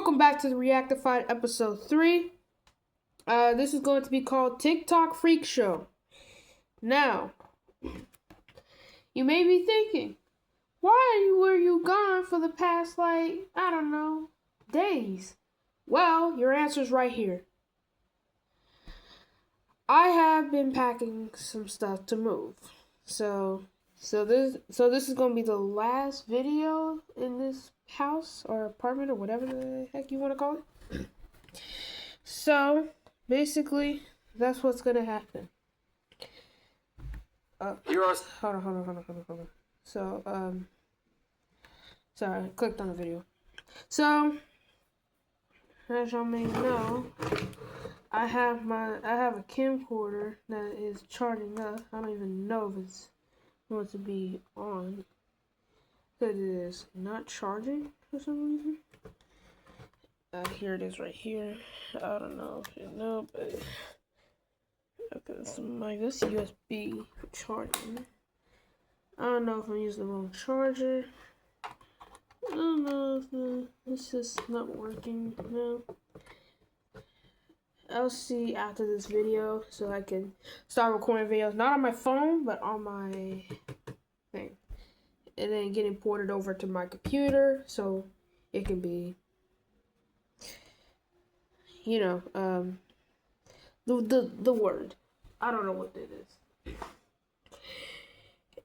Welcome back to the Reactified episode 3. This is going to be called TikTok Freak Show. Now, you may be thinking, why were you gone for the past, days? Well, your answer's right here. I have been packing some stuff to move. So this is going to be the last video in this house or apartment or whatever the heck you want to call it. So basically, that's what's going to happen. Hold on. So, sorry, I clicked on the video. So, as y'all may know, I have a camcorder that is charging up. I don't even know if it's going to be on, because it is not charging for some reason. Here it is right here. I don't know if you know, but okay, this USB for charging. I don't know if I'm using the wrong charger. I don't know if it's just not working now. I'll see after this video so I can start recording videos, not on my phone, but on my thing. And then getting ported over to my computer so it can be, the word. I don't know what it is.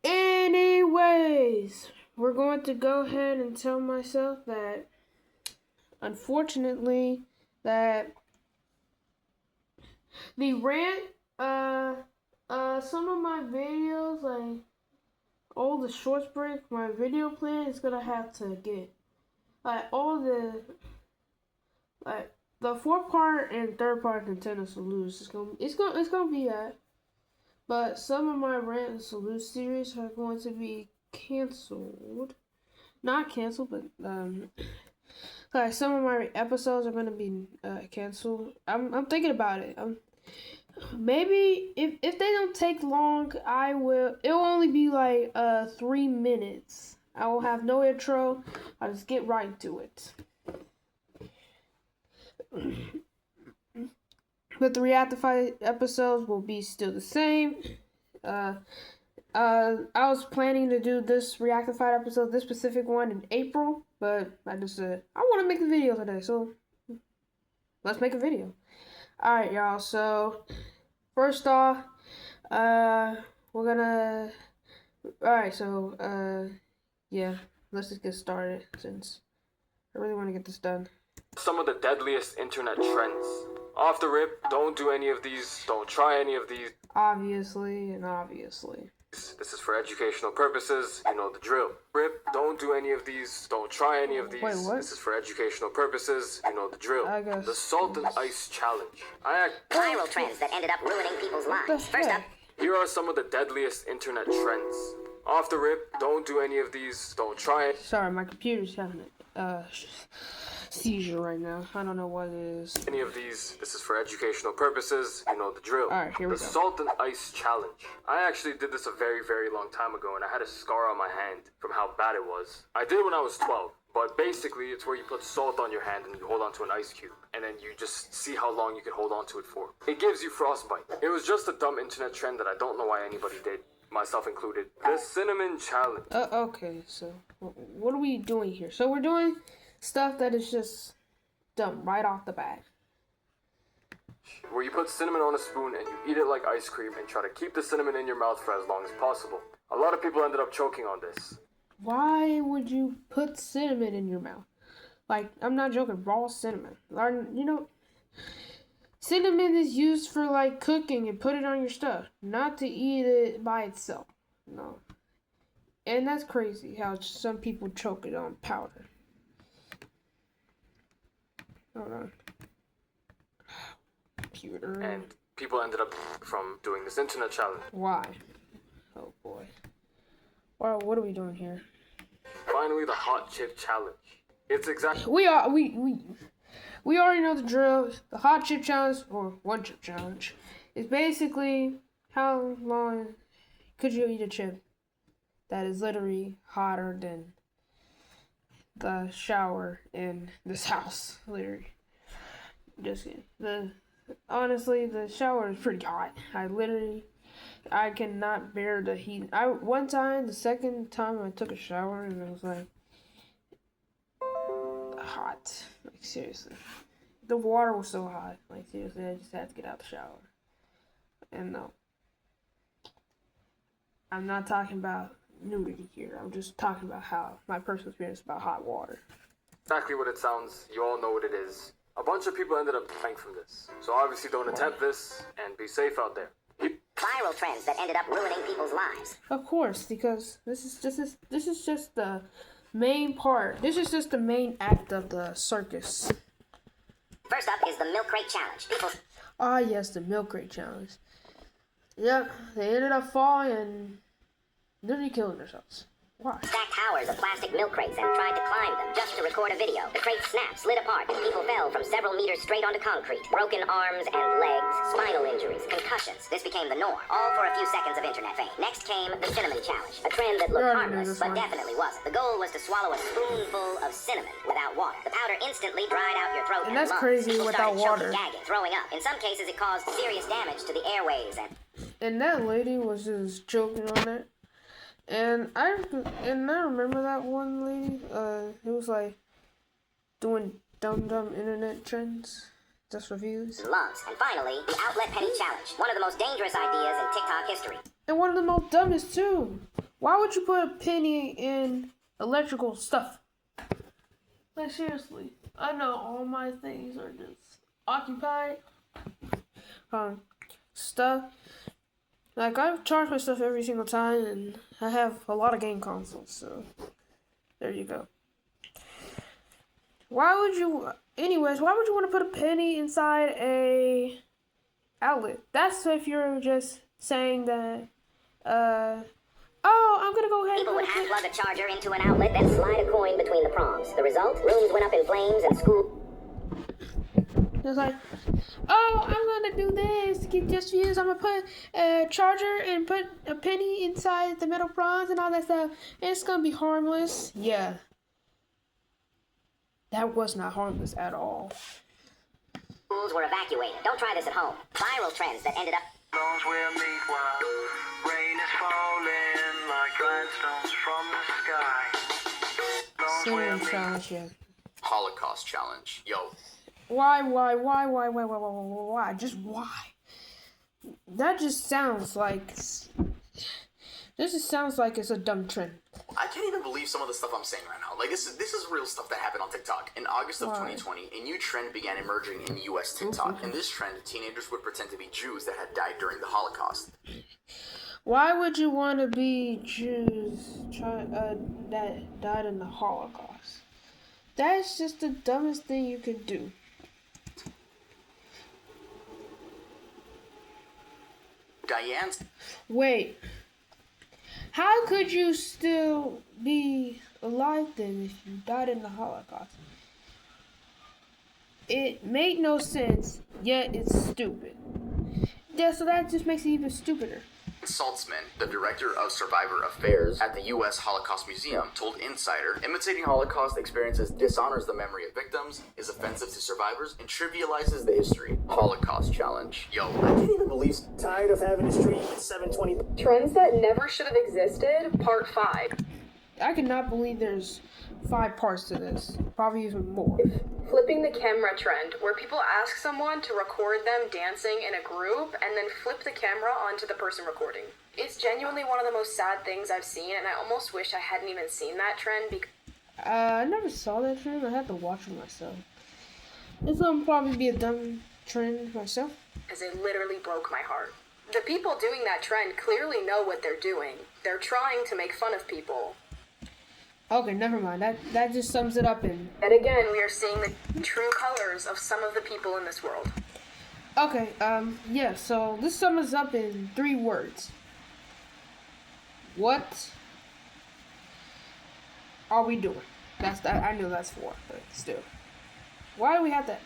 Anyways, we're going to go ahead and tell myself that, unfortunately, that the rant, some of my videos, like all the shorts break, my video plan is gonna have to get, the 4-part and 3rd-part Nintendo Salutes. It's gonna be that. But some of my rant and salute series are going to be canceled. Not canceled, but some of my episodes are going to be canceled. I'm thinking about it. Maybe if they don't take long, it will only be 3 minutes. I will have no intro. I'll just get right to it. But the Reactified episodes will be still the same. I was planning to do this Reactified episode, this specific one, in April, but I just said, I want to make a video today, so let's make a video. Alright, y'all, so first off, let's just get started, since I really want to get this done. Some of the deadliest internet trends. Off the rip, don't do any of these, don't try any of these. Obviously. This is for educational purposes, you know the drill. Rip, don't do any of these, don't try any of these. Wait, what? This is for educational purposes, you know the drill. I guess. The salt and ice challenge. Viral trends that ended up ruining people's lives. First up, Here are some of the deadliest internet trends. Off the rip, don't do any of these, don't try it. Sorry, my computer's having a seizure right now. I don't know what it is. Any of these, this is for educational purposes, you know the drill. Alright, here we go. The salt and ice challenge. I actually did this a very, very long time ago, and I had a scar on my hand from how bad it was. I did it when I was 12, but basically it's where you put salt on your hand and you hold onto an ice cube, and then you just see how long you can hold onto it for. It gives you frostbite. It was just a dumb internet trend that I don't know why anybody did, myself included. The cinnamon challenge. Okay, so what are we doing here? So we're doing stuff that is just dumb right off the bat. Where you put cinnamon on a spoon and you eat it like ice cream and try to keep the cinnamon in your mouth for as long as possible. A lot of people ended up choking on this. Why would you put cinnamon in your mouth? I'm not joking, raw cinnamon. Cinnamon is used for cooking and put it on your stuff, not to eat it by itself. No. And that's crazy how some people choke it on powder. Hold on. Computer. And people ended up from doing this internet challenge. Why? Oh boy. Wow, what are we doing here? Finally, the hot chip challenge. It's exactly. We already know the drill. The hot chip challenge, or one chip challenge, is basically how long could you eat a chip that is literally hotter than the shower in this house. Literally, just kidding. Honestly, the shower is pretty hot. I cannot bear the heat. The second time I took a shower, and it was like hot. Like seriously, the water was so hot. Like seriously, I just had to get out the shower. And no, I'm not talking about nudity here. I'm just talking about how my personal experience about hot water. Exactly what it sounds. You all know what it is. A bunch of people ended up dying from this. So obviously don't attempt this and be safe out there. Viral trends that ended up ruining people's lives. Of course, because this is just the main part. This is just the main act of the circus. First up is the milk crate challenge. People. Ah, yes, the milk crate challenge. Yep, they ended up falling and literally killing themselves. Why? Stacked towers of plastic milk crates and tried to climb them just to record a video. The crates snapped, slid apart, and people fell from several meters straight onto concrete. Broken arms and legs, spinal injuries, concussions. This became the norm, all for a few seconds of internet fame. Next came the cinnamon challenge, a trend that looked harmless, but definitely wasn't. The goal was to swallow a spoonful of cinnamon without water. The powder instantly dried out your throat and that's lungs. crazy People without water. Gagging, throwing up. In some cases, it caused serious damage to the airways and that lady was just choking on it. And I remember that one lady, it was like doing dumb internet trends just for views. lungs. And finally, the outlet penny challenge, one of the most dangerous ideas in TikTok history. And one of the most dumbest too. Why would you put a penny in electrical stuff? Like seriously, I know all my things are just occupied. Stuff. Like, I charge my stuff every single time, and I have a lot of game consoles, so there you go. Why would you want to put a penny inside a outlet? That's if you're just saying that, I'm gonna go ahead and People would hand plug a charger into an outlet, then slide a coin between the prongs. The result? Rooms went up in flames and school... It's like, I'm gonna do this to get just views. I'm gonna put a charger and put a penny inside the metal prongs and all that stuff. It's gonna be harmless. Yeah. That was not harmless at all. Schools were evacuated. Don't try this at home. Viral trends that ended up... Stones will meet while rain is falling like rhinestones from the sky. Cinnamon challenge, yeah. Holocaust challenge. Yo. Why? Just why? That just sounds like... This just sounds like it's a dumb trend. I can't even believe some of the stuff I'm saying right now. Like, this is real stuff that happened on TikTok. In August of 2020, a new trend began emerging in US TikTok. In this trend, teenagers would pretend to be Jews that had died during the Holocaust. Why would you want to be Jews that died in the Holocaust? That's just the dumbest thing you could do. Diane's... Wait. How could you still be alive then if you died in the Holocaust? It made no sense, yet it's stupid. Yeah, so that just makes it even stupider. Saltzman, the director of Survivor Affairs at the U.S. Holocaust Museum, told Insider, imitating Holocaust experiences dishonors the memory of victims, is offensive to survivors, and trivializes the history. Holocaust challenge. Yo, I can't even believe... Tired of having to stream at 720. Trends that never should have existed, part 5. I cannot believe there's 5 parts to this. Probably even more. Flipping the camera trend, where people ask someone to record them dancing in a group and then flip the camera onto the person recording. It's genuinely one of the most sad things I've seen, and I almost wish I hadn't even seen that trend because... I never saw that trend. I had to watch it myself. This will probably be a dumb trend myself. Because it literally broke my heart. The people doing that trend clearly know what they're doing. They're trying to make fun of people. Okay, never mind. That just sums it up in... And again, we are seeing the true colors of some of the people in this world. Okay, yeah, so this sums up in 3 words. What are we doing? I know that's 4, but still. Why do we have that?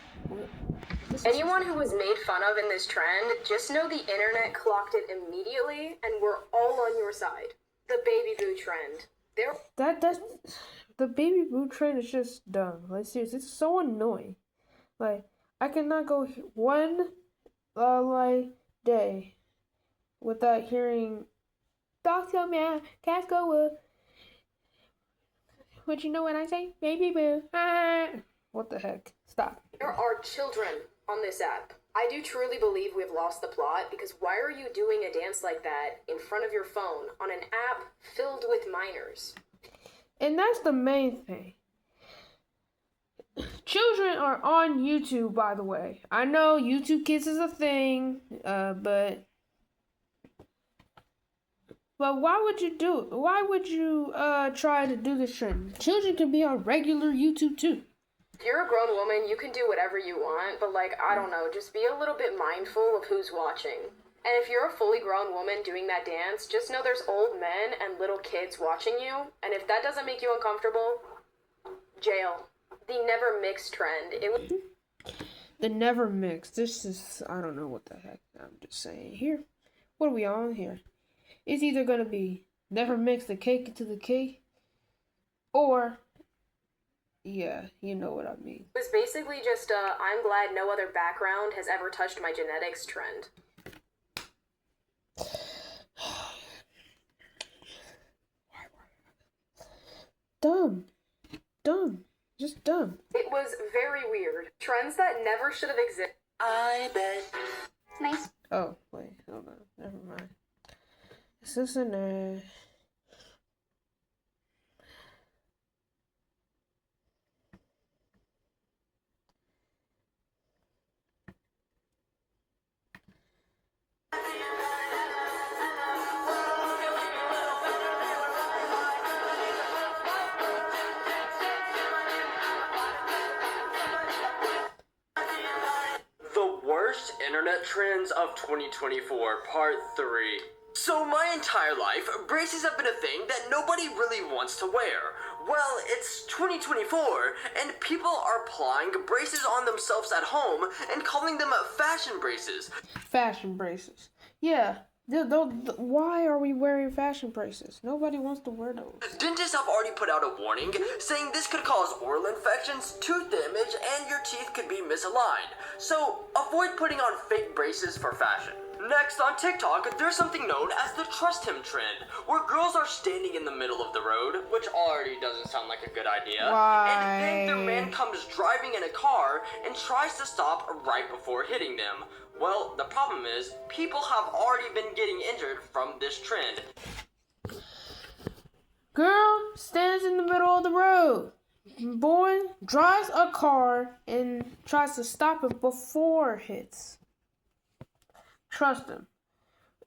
Anyone who was made fun of in this trend, just know the internet clocked it immediately, and we're all on your side. The baby boo trend. the baby boot trend is just dumb. Like seriously, it's so annoying. Like I cannot go one like day without hearing Doctor Man, Casco Wood. Would you know what I say? Baby boo. What the heck? Stop. There are children on this app. I do truly believe we've lost the plot, because why are you doing a dance like that in front of your phone on an app filled with minors? And that's the main thing. Children are on YouTube, by the way. I know YouTube Kids is a thing, but why would you do it? Why would you try to do this trend? Children can be on regular YouTube too. If you're a grown woman, you can do whatever you want, but like, I don't know, just be a little bit mindful of who's watching. And if you're a fully grown woman doing that dance, just know there's old men and little kids watching you, and if that doesn't make you uncomfortable, jail. The never mix trend. The never mix. This is, I don't know what the heck. I'm just saying. Here, what are we on here? It's either gonna be never mix the cake into the cake, or yeah, you know what I mean. It was basically just I'm glad no other background has ever touched my genetics trend. Dumb. Just dumb. It was very weird. Trends that never should have existed. I bet. Nice. Oh, wait, hold on. Never mind. Is this an The worst internet trends of 2024, part 3. So my entire life, braces have been a thing that nobody really wants to wear. Well, it's 2024, and people are applying braces on themselves at home and calling them fashion braces. fashion braces? Yeah. Why are we wearing fashion braces? Nobody wants to wear those. Dentists have already put out a warning saying this could cause oral infections, tooth damage, and your teeth could be misaligned. So avoid putting on fake braces for fashion. Next, on TikTok, there's something known as the trust him trend, where girls are standing in the middle of the road, which already doesn't sound like a good idea. Why? And then their man comes driving in a car and tries to stop right before hitting them. Well, the problem is, people have already been getting injured from this trend. Girl stands in the middle of the road. Boy drives a car and tries to stop it before it hits. Trust him.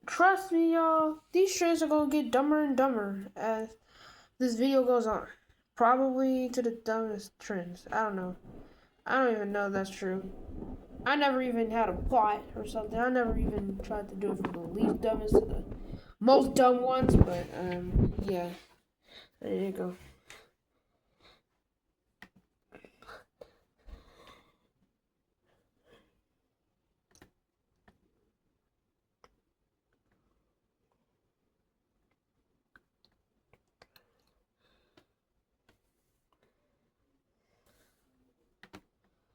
Trust me, y'all. These trends are gonna get dumber and dumber as this video goes on. Probably to the dumbest trends. I don't know. I don't even know if that's true. I never even had a plot or something. I never even tried to do it from the least dumbest to the most dumb ones. But, yeah. There you go.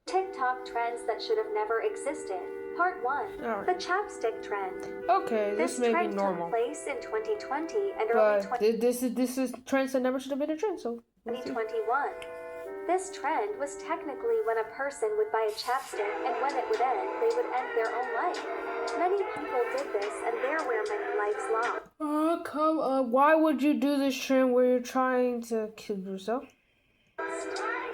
TikTok trends that should have never existed. Part 1. Alright. The chapstick trend. Okay, This this may be trend normal. took place in 2020 and early But this is trends that never should have been a trend, so let's see. 2021. This trend was technically when a person would buy a chapstick, and when it would end, they would end their own life. Many people did this, and there were many lives lost. Oh, come on. Why would you do this trend where you're trying to kill yourself?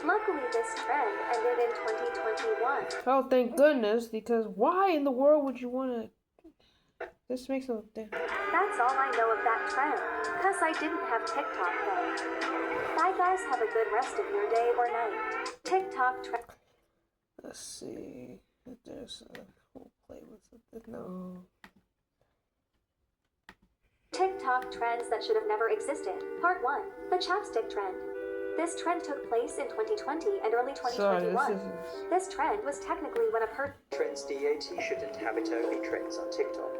Luckily, this trend ended in 2021. Oh, thank goodness, because why in the world would you want to... This makes no sense. That's all I know of that trend, because I didn't have TikTok then. Bye guys, have a good rest of your day or night. TikTok trend. Let's see if there's a whole playlist of this. No. TikTok trends that should have never existed. Part 1. The chapstick trend. This trend took place in 2020 and early 2021. Sorry, This trend was technically when a person... Trends DAT shouldn't have its only trends on TikTok.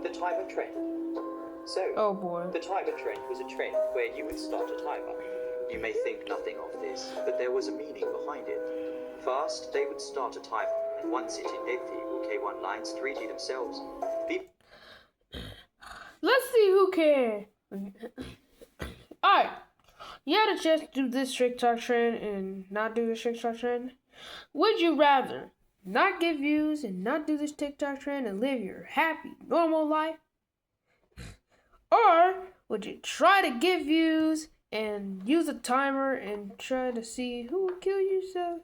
The timer trend. So, Oh boy. the timer trend was a trend where you would start a timer. You may think nothing of this, but there was a meaning behind it. First, they would start a timer, and once it ended, the K1 lines 3D themselves. Let's see who can. Alright. You had a chance to do this TikTok trend and not do this TikTok trend. Would you rather not get views and not do this TikTok trend and live your happy, normal life? Or would you try to get views and use a timer and try to see who will kill yourself?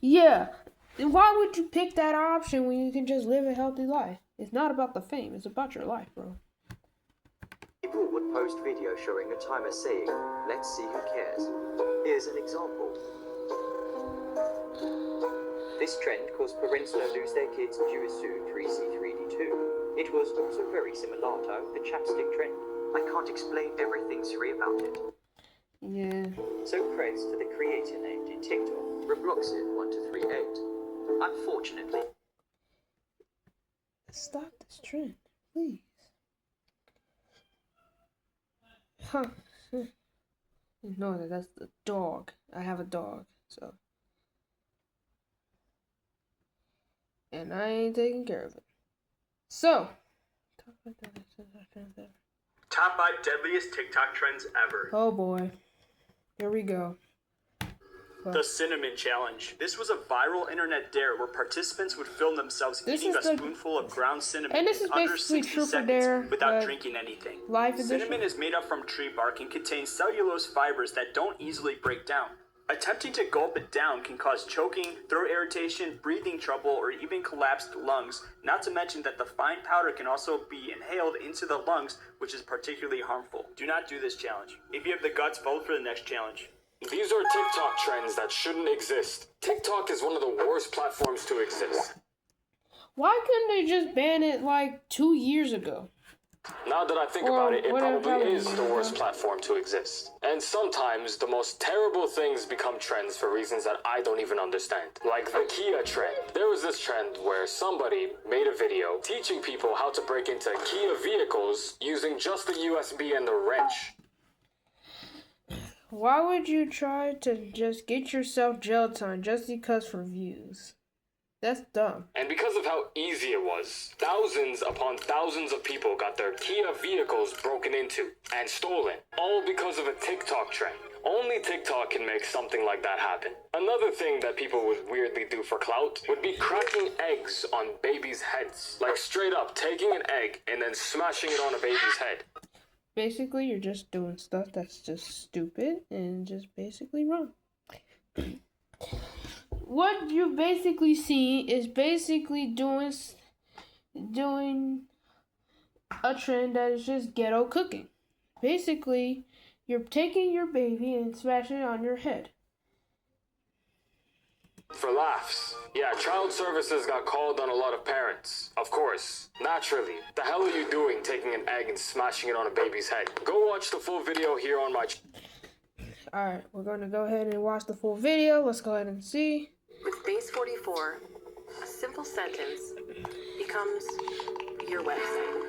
Yeah. Then why would you pick that option when you can just live a healthy life? It's not about the fame, it's about your life, bro. People would post videos showing a timer saying, "Let's see who cares." Here's an example. This trend caused parents to lose their kids due to 3C3D2. It was also very similar to the chapstick trend. I can't explain everything Siri about it. Yeah. So credits to the creator named in TikTok, Robloxit1238. Unfortunately, Stop this trend, please. Huh. No, that's the dog. I have a dog, so. And I ain't taking care of it. So. Top 5 deadliest TikTok trends ever. Oh boy. Here we go. The Cinnamon Challenge. This was a viral internet dare where participants would film themselves eating a spoonful of ground cinnamon and this is in under basically 60 true for seconds dare, without drinking anything. Live edition. Cinnamon is made up from tree bark and contains cellulose fibers that don't easily break down. Attempting to gulp it down can cause choking, throat irritation, breathing trouble, or even collapsed lungs, not to mention that the fine powder can also be inhaled into the lungs, which is particularly harmful. Do not do this challenge. If you have the guts, vote for the next challenge. These are TikTok trends that shouldn't exist. TikTok is one of the worst platforms to exist. Why couldn't they just ban it like 2 years ago? Now that I think about it, it probably is the worst platform to exist. And sometimes the most terrible things become trends for reasons that I don't even understand. Like the Kia trend. There was this trend where somebody made a video teaching people how to break into Kia vehicles using just the USB and the wrench. Why would you try to just get yourself jail time just because for views? That's dumb. And because of how easy it was, thousands upon thousands of people got their Kia vehicles broken into and stolen, all because of a TikTok trend. Only TikTok can make something like that happen. Another thing that people would weirdly do for clout would be cracking eggs on babies' heads. Like straight up taking an egg and then smashing it on a baby's head. Basically, you're just doing stuff that's just stupid and just basically wrong. What you basically see is basically doing a trend that is just ghetto cooking. Basically, you're taking your baby and smashing it on your head. For laughs. Yeah, child services got called on a lot of parents. Of course. Naturally. The hell are you doing taking an egg and smashing it on a baby's head? Go watch the full video here on my Alright, we're going to go ahead and watch the full video. Let's go ahead and see. With base 44, a simple sentence becomes your website.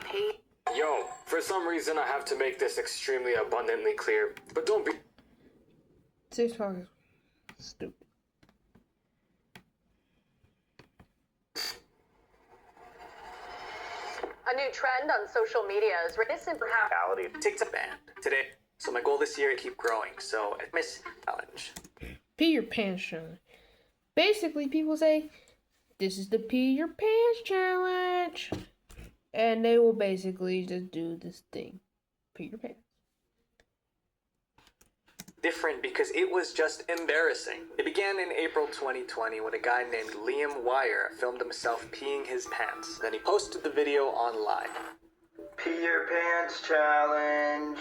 Pay. Yo, for some reason I have to make this extremely abundantly clear, but don't be 6 pockets. Stupid. A new trend on social media is innocent perhaps. TikTok banned today. So my goal this year is to keep growing. So miss challenge. Pee your pants challenge. Basically, people say, this is the pee your pants challenge. And they will basically just do this thing. Pee your pants. Different because it was just embarrassing. It began in April 2020 when a guy named Liam Wire filmed himself peeing his pants. Then he posted the video online. Pee your pants challenge.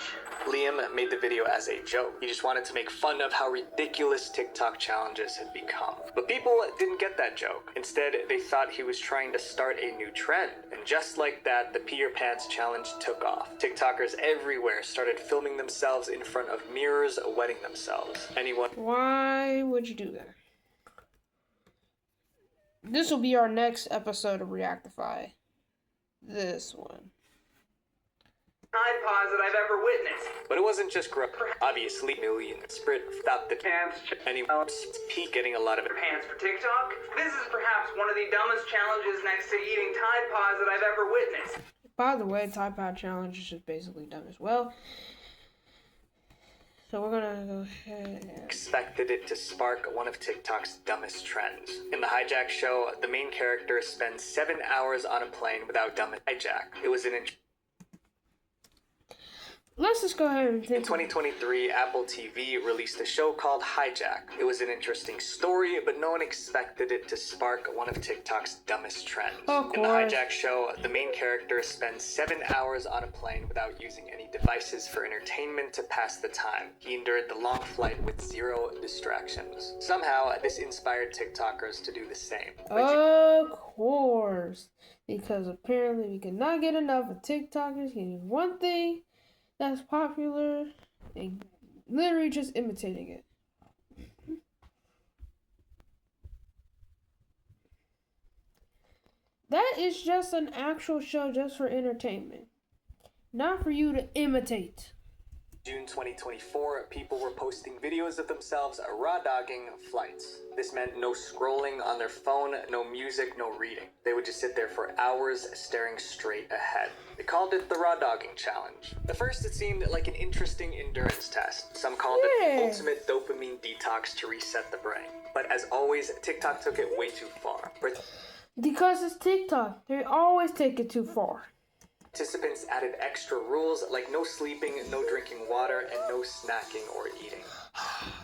Liam made the video as a joke. He just wanted to make fun of how ridiculous TikTok challenges had become. But people didn't get that joke. Instead, they thought he was trying to start a new trend. And just like that, the Pee Your Pants challenge took off. TikTokers everywhere started filming themselves in front of mirrors, wetting themselves. Anyone? Why would you do that? This will be our next episode of Reactified. This one. Tide Pods that I've ever witnessed. But it wasn't just growth. Obviously, millions spread without the Pants, anyone's peak getting a lot of it. pants for TikTok. This is perhaps one of the dumbest challenges next to eating Tide Pods that I've ever witnessed. By the way, Tide Pod Challenge is just basically done as well. So we're gonna go ahead. Expected it to spark one of TikTok's dumbest trends. In the Hijack show, the main character spends 7 hours on a plane without dumb hijack. It was an Let's just go ahead and In think. 2023, Apple TV released a show called Hijack. It was an interesting story, but no one expected it to spark one of TikTok's dumbest trends. Of In the course. Hijack show, the main character spends 7 hours on a plane without using any devices for entertainment to pass the time. He endured the long flight with 0 distractions. Somehow, this inspired TikTokers to do the same. Of course. Because apparently we cannot get enough of TikTokers getting one thing that's popular and literally just imitating it. That is just an actual show just for entertainment, not for you to imitate. June 2024, people were posting videos of themselves raw dogging flights. This meant no scrolling on their phone, no music, no reading. They would just sit there for hours staring straight ahead. They called it the raw dogging challenge. At first, it seemed like an interesting endurance test. Some called it the ultimate dopamine detox to reset the brain. But as always, TikTok took it way too far. Because it's TikTok, they always take it too far. Participants added extra rules like no sleeping, no drinking water, and no snacking or eating.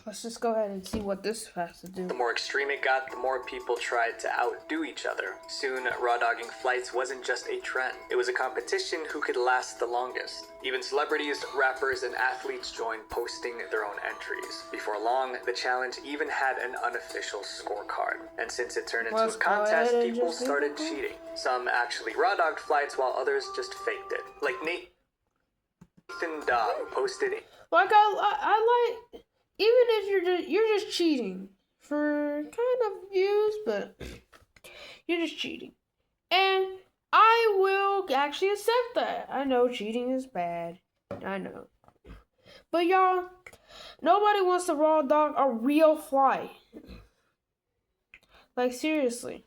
Let's just go ahead and see what this has to do. The more extreme it got, the more people tried to outdo each other. Soon, raw dogging flights wasn't just a trend. It was a competition who could last the longest. Even celebrities, rappers, and athletes joined posting their own entries. Before long, the challenge even had an unofficial scorecard. And since it turned into a contest, people started cheating. Some actually raw dogged flights while others just faked it. Like Nathan Dog posted Like I like, even if you're just cheating for kind of views, but you're just cheating, and I will actually accept that. I know cheating is bad, I know, but y'all, nobody wants to raw dog a real flight. Like seriously,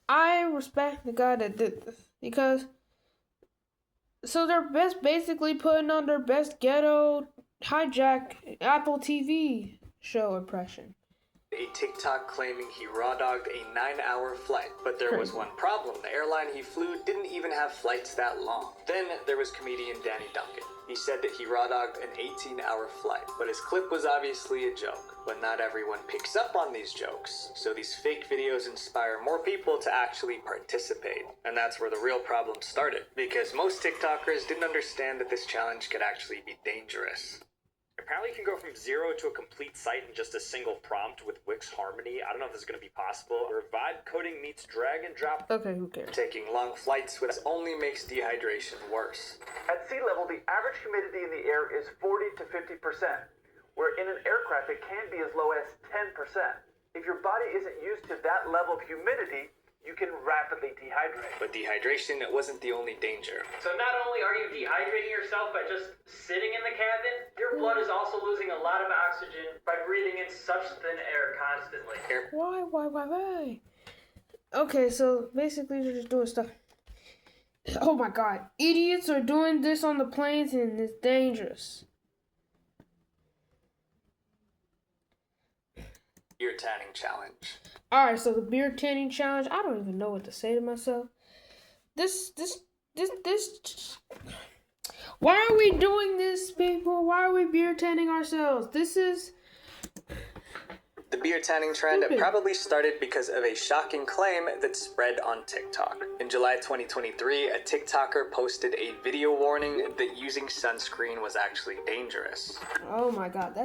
I respect the guy that did this because. So they're basically putting on their best ghetto hijack Apple TV show impression. a TikTok claiming he raw dogged a 9-hour flight, but there was one problem. The airline he flew didn't even have flights that long. Then there was comedian Danny Duncan. He said that he raw dogged an 18-hour flight, but his clip was obviously a joke. But not everyone picks up on these jokes, so these fake videos inspire more people to actually participate. And that's where the real problem started, because most TikTokers didn't understand that this challenge could actually be dangerous. Apparently you can go from 0 to a complete site in just a single prompt with Wix Harmony. I don't know if this is going to be possible. Or vibe coding meets drag and drop. Okay, who cares? Taking long flights with only makes dehydration worse. At sea level, the average humidity in the air is 40 to 50%, where in an aircraft it can be as low as 10%. If your body isn't used to that level of humidity, you can rapidly dehydrate. But dehydration wasn't the only danger. So not only are you dehydrating yourself by just sitting in the cabin, your blood is also losing a lot of oxygen by breathing in such thin air constantly. Why? Okay, so basically they're just doing stuff. Oh my god. Idiots are doing this on the planes and it's dangerous. Beer tanning challenge. Alright, so the beer tanning challenge, I don't even know what to say to myself. This why are we doing this, people? Why are we beer tanning ourselves? This is the beer tanning trend probably started because of a shocking claim that spread on TikTok. In July 2023, a TikToker posted a video warning that using sunscreen was actually dangerous. Oh my god,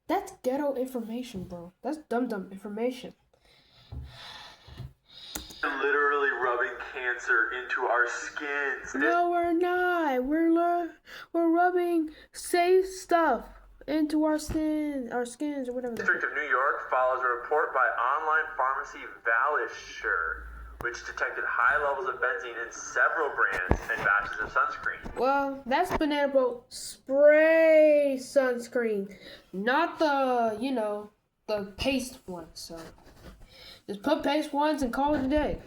that's ghetto information, bro. That's dumb information. Literally rubbing cancer into our skins. No, we're not. We're rubbing safe stuff into our skins or whatever. The District of New York follows a report by online pharmacy Valisure, which detected high levels of benzene in several brands and batches of sunscreen. Well, that's Banana Boat spray sunscreen, not the, the paste ones. So just put paste ones and call it a day.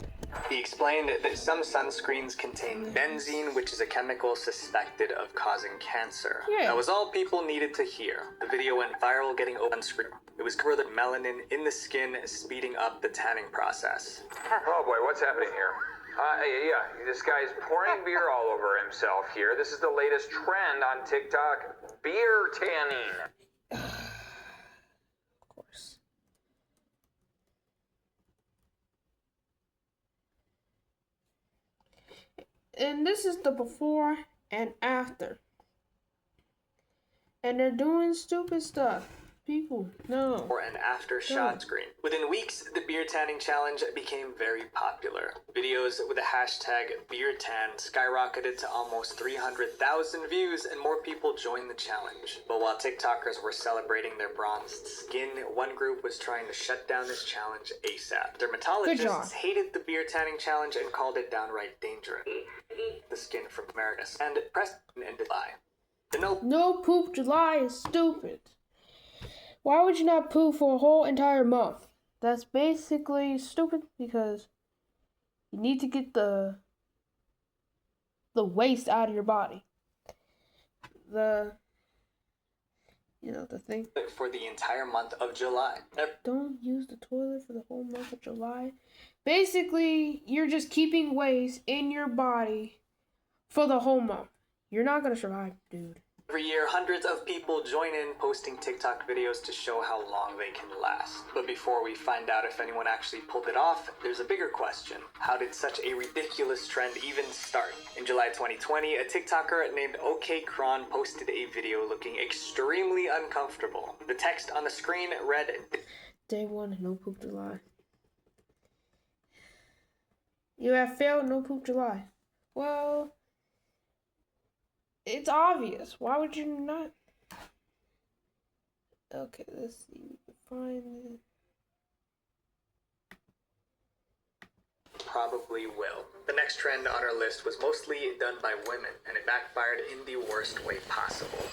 He explained that some sunscreens contain benzene, which is a chemical suspected of causing cancer. Yeah. That was all people needed to hear. The video went viral, getting open screen. It was covered that melanin in the skin speeding up the tanning process. Oh boy, what's happening here? Yeah, this guy's pouring beer all over himself here. This is the latest trend on TikTok, beer tanning. Of course. And this is the before and after. And they're doing stupid stuff. People, no. Or an after shot screen. Within weeks, the beer tanning challenge became very popular. Videos with the hashtag #BeerTan skyrocketed to almost 300,000 views, and more people joined the challenge. But while TikTokers were celebrating their bronzed skin, one group was trying to shut down this challenge ASAP. Dermatologists hated the beer tanning challenge and called it downright dangerous. The skin from America and Preston and July. The No poop July is stupid. Why would you not poop for a whole entire month? That's basically stupid because you need to get the waste out of your body. The thing. For the entire month of July. Don't use the toilet for the whole month of July. Basically, you're just keeping waste in your body for the whole month. You're not gonna survive, dude. Every year, hundreds of people join in posting TikTok videos to show how long they can last. But before we find out if anyone actually pulled it off, there's a bigger question. How did such a ridiculous trend even start? In July 2020, a TikToker named OK Kron posted a video looking extremely uncomfortable. The text on the screen read, Day 1, no poop July. You have failed no poop July. Well, it's obvious. Why would you not? Okay, let's see. We can find it. Probably will. The next trend on our list was mostly done by women, and it backfired in the worst way possible.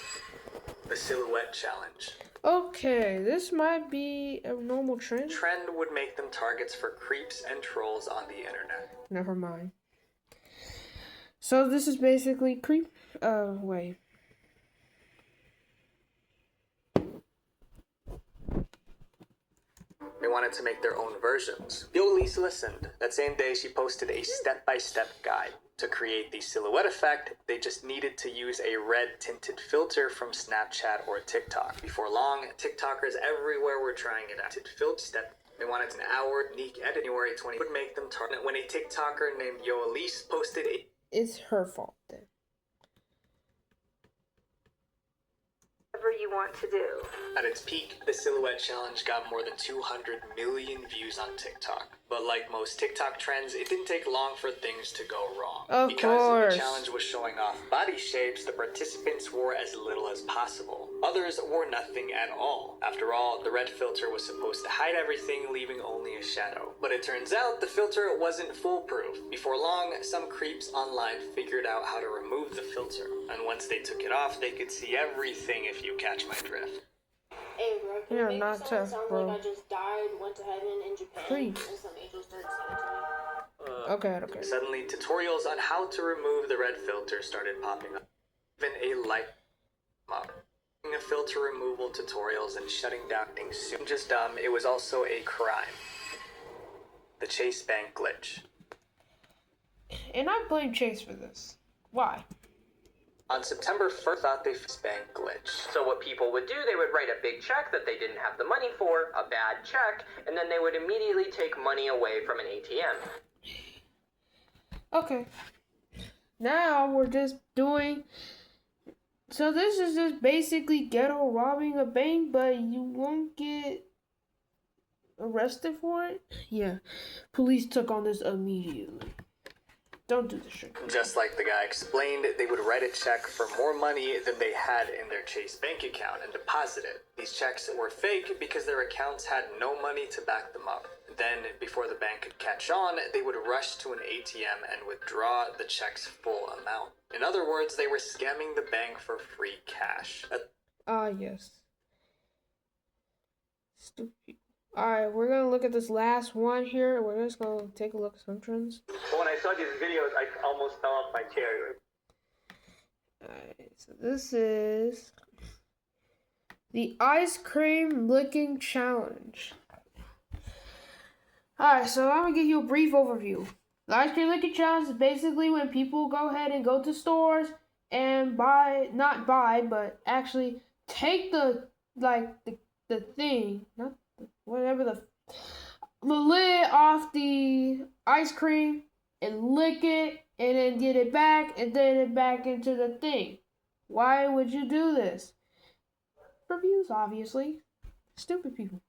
The silhouette challenge. Okay, this might be a normal trend. Trend would make them targets for creeps and trolls on the internet. Never mind. So this is basically creep. Wait. They wanted to make their own versions. Yo Elise listened. That same day, she posted a step-by-step guide. To create the silhouette effect, they just needed to use a red tinted filter from Snapchat or TikTok. Before long, TikTokers everywhere were trying it out. They wanted an hour unique edit. January 20 would make them target when a TikToker named Yo Elise posted a... It's her fault then. Whatever you want to do. At its peak, the silhouette challenge got more than 200 million views on TikTok. But like most TikTok trends, it didn't take long for things to go wrong. Of course. The challenge was showing off body shapes, the participants wore as little as possible. Others wore nothing at all. After all, the red filter was supposed to hide everything, leaving only a shadow. But it turns out the filter wasn't foolproof. Before long, some creeps online figured out how to remove the filter. And once they took it off, they could see everything, if you catch my drift. Hey, bro, can you make me sound like I just died, went to heaven in Japan, and some angels started singing to me? Okay. Suddenly, tutorials on how to remove the red filter started popping up. Even a light up. Filter removal tutorials and shutting down things soon. Just dumb, it was also a crime. The Chase Bank glitch. And I blame Chase for this. Why? On September 1st, thought they fixed bank glitch. So what people would do, they would write a big check that they didn't have the money for, a bad check, and then they would immediately take money away from an ATM. Okay. Now we're just doing... So this is just basically ghetto robbing a bank, but you won't get arrested for it? Yeah. Police took on this immediately. Don't do this shit. Just like the guy explained, they would write a check for more money than they had in their Chase bank account and deposit it. These checks were fake because their accounts had no money to back them up. Then, before the bank could catch on, they would rush to an ATM and withdraw the check's full amount. In other words, they were scamming the bank for free cash. Yes. Stupid. Alright, we're gonna look at this last one here. We're just gonna take a look at some trends. When I saw these videos, I almost fell off my chair. Alright, so this is the ice cream licking challenge. Alright, so I'm gonna give you a brief overview. The ice cream licking challenge is basically when people go ahead and go to stores and not buy, but actually take the thing, not the, whatever the lid off the ice cream and lick it and then get it back and then it back into the thing. Why would you do this? For views, obviously. Stupid people.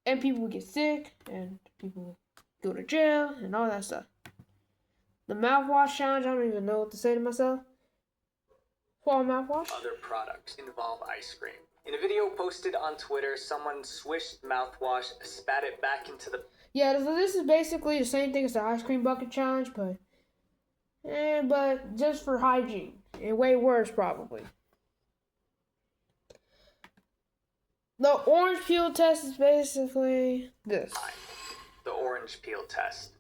And people get sick and people go to jail and all that stuff. The mouthwash challenge, I don't even know what to say to myself. Fall mouthwash? Other products involve ice cream. In a video posted on Twitter, someone swished mouthwash, spat it back into the... Yeah, so this is basically the same thing as the ice cream bucket challenge, but just for hygiene. And way worse, probably. The orange peel test is basically this. The orange peel test.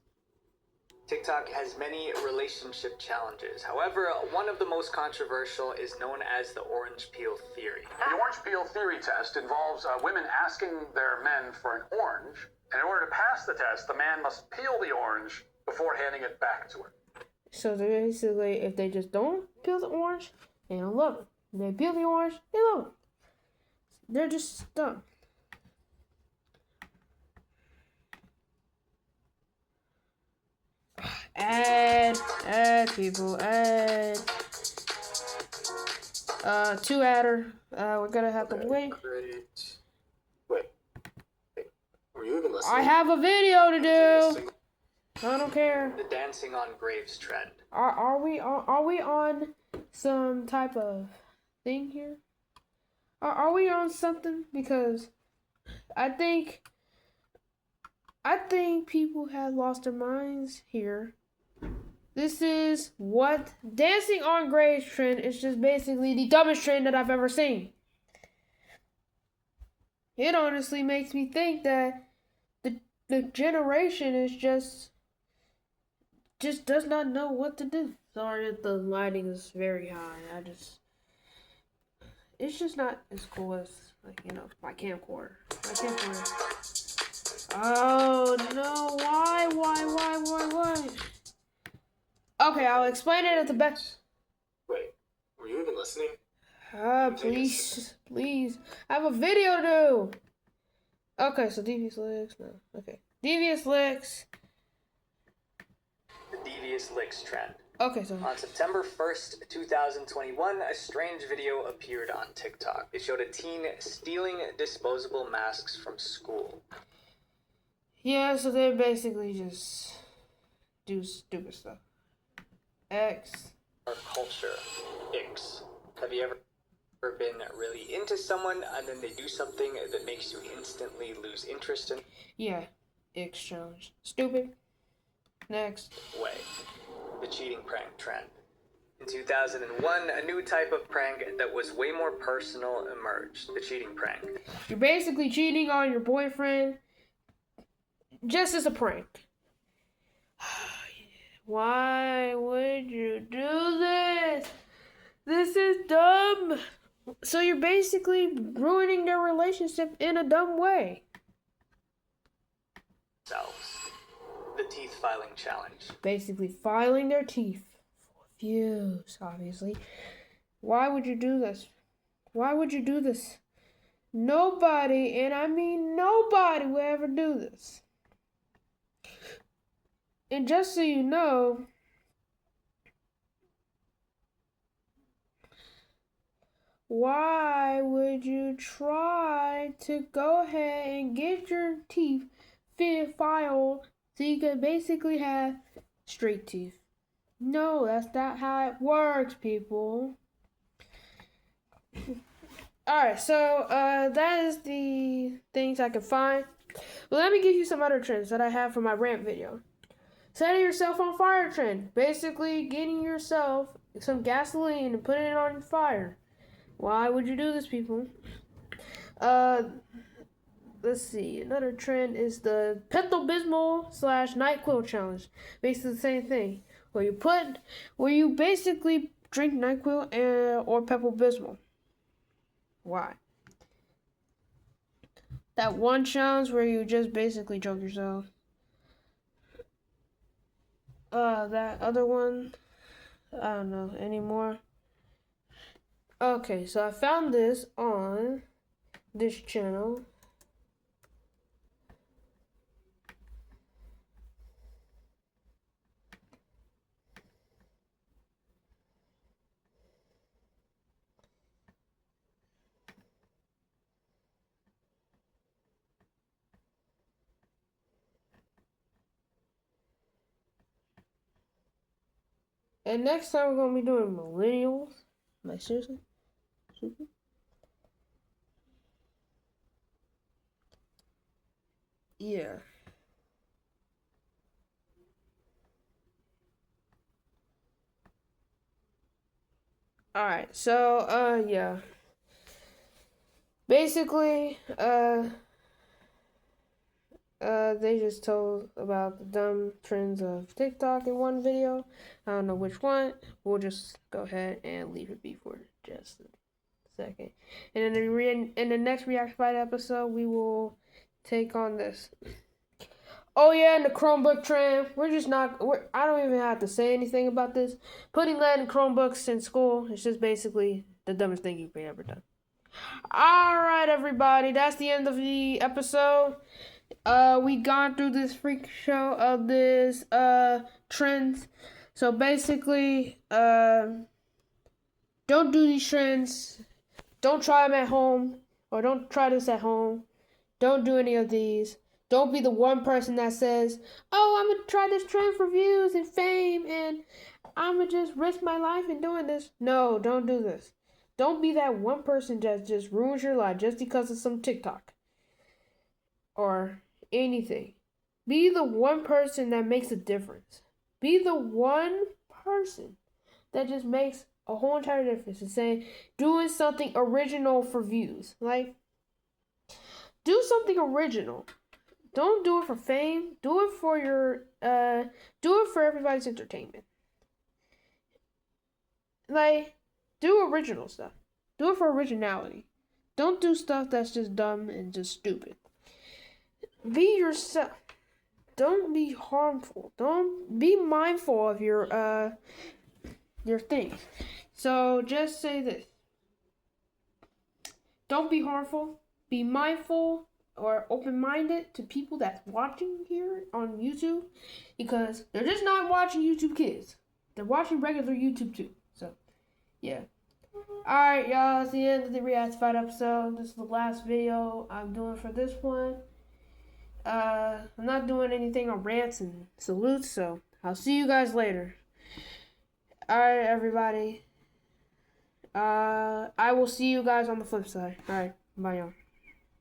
TikTok has many relationship challenges. However, one of the most controversial is known as the orange peel theory. The orange peel theory test involves women asking their men for an orange, and in order to pass the test, the man must peel the orange before handing it back to her. So basically, if they just don't peel the orange, they don't love it. If they peel the orange, they love it. They're just dumb. Add people, add. To adder. We're gonna have to wait. Wait. Were you even listening? I have a video to do. I don't care. The dancing on graves trend. Are we on some type of thing here? Are we on something? Because I think people have lost their minds here. This is what dancing on graves trend is, just basically the dumbest trend that I've ever seen. It honestly makes me think that the generation is just does not know what to do. Sorry if the lighting is very high. It's just not as cool as, my camcorder. Oh no, why? Okay, I'll explain it at the best. Wait, were you even listening? Please. I have a video to do. Okay, so devious licks, no. Okay. Devious licks. The devious licks trend. Okay, so on September 1st, 2021, a strange video appeared on TikTok. It showed a teen stealing disposable masks from school. Yeah, so they basically just do stupid stuff. X. Our culture. X. Have you ever been really into someone and then they do something that makes you instantly lose interest in? Yeah. X challenge. Stupid. Next. Way. The cheating prank trend. In 2001, a new type of prank that was way more personal emerged. The cheating prank. You're basically cheating on your boyfriend just as a prank. Why would you do this? This is dumb. So you're basically ruining their relationship in a dumb way. The teeth filing challenge. Basically filing their teeth for views, obviously. Why would you do this? Why would you do this? Nobody, and I mean nobody, will ever do this. And just so you know, why would you try to go ahead and get your teeth filed so you can basically have straight teeth? No, that's not how it works, people. Alright, so that is the things I can find. But let me give you some other trends that I have for my rant video. Setting yourself on fire trend. Basically getting yourself some gasoline and putting it on fire. Why would you do this, people? Let's see. Another trend is the Pepto-Bismol / NyQuil challenge. Basically the same thing. Where you basically drink NyQuil or Pepto-Bismol. Why? That one challenge where you just basically choke yourself. That other one, I don't know anymore. Okay, so I found this on this channel. And next time we're gonna be doing millennials. Like seriously? Yeah. Alright, so yeah. Basically, they just told about the dumb trends of TikTok in one video. I don't know which one. We'll just go ahead and leave it be for just a second. And in the next Reactified episode, we will take on this. Oh yeah, and the Chromebook trend. I don't even have to say anything about this. Putting lead in Chromebooks in school is just basically the dumbest thing you've ever done. Alright, everybody. That's the end of the episode. We gone through this freak show of this trends. So basically, don't do these trends. Don't try them at home, or don't try this at home. Don't do any of these. Don't be the one person that says, "Oh, I'm gonna try this trend for views and fame, and I'm gonna just risk my life in doing this." No, don't do this. Don't be that one person that just ruins your life just because of some TikTok or anything. Be the one person that makes a difference. Be the one person that just makes a whole entire difference and saying, doing something original for views. Like, do something original. Don't do it for fame. Do it for everybody's entertainment. Like, do original stuff. Do it for originality. Don't do stuff that's just dumb and just stupid. Be yourself. Don't be harmful. Don't be mindful of your things. So just say this. Don't be harmful. Be mindful or open-minded to people that's watching here on YouTube, because they're just not watching YouTube Kids. They're watching regular YouTube too. So, yeah. Alright, y'all. It's the end of the Reactified episode. This is the last video I'm doing for this one. I'm not doing anything on rants and salutes, so I'll see you guys later. Alright, everybody. I will see you guys on the flip side. Alright, bye, y'all.